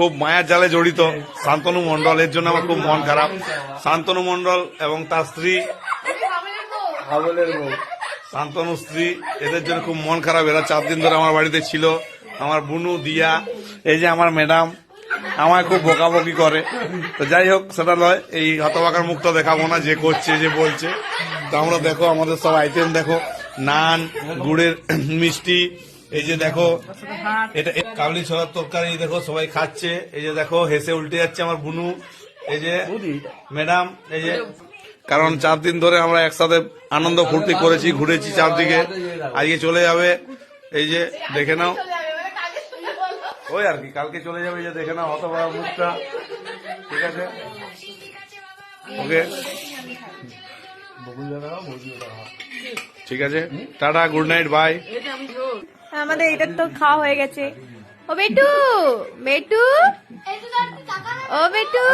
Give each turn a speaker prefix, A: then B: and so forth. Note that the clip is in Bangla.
A: খুব মায়ার জালে জড়িত শান্তনু মন্ডল, এর জন্য আমার খুব মন খারাপ। শান্তনু মন্ডল এবং তার স্ত্রী শান্তনু স্ত্রী, এদের জন্য খুব মন খারাপ। এরা 4 দিন ধরে আমার বাড়িতে ছিল। আমার বুনু দিয়া, এই যে আমার ম্যাডাম আমায় খুব বকাবকি করে। তো যাই হোক, সেটা নয়, এই হতবাকার মুখটা দেখাবো না, যে করছে যে বলছে। তো আমরা দেখো আমাদের সব আইটেম দেখো, নান, গুড়ের মিষ্টি, এই যে দেখো এটা কাবলি ছোলার তরকারি, দেখো সবাই খাচ্ছে। এই যে দেখো হেসে উল্টে যাচ্ছে আমার বুনু, এই যে ম্যাডাম, এই যে কারণ 4 দিন ধরে আমরা একসাথে আনন্দ ফুর্তি করেছি, ঘুরেছি চারদিকে। আজকে চলে যাবে, এই যে দেখে নাও, ওই আর কি কালকে চলে যাবে। এই যে দেখে নাও হতভাগা মুখটা, ঠিক আছে? ওকে, ঠিক আছে, টাটা, গুড নাইট, বাই।
B: আমাদের এটা তো খাওয়া হয়ে গেছে। ও বেটু, বেটু, ও বেটু।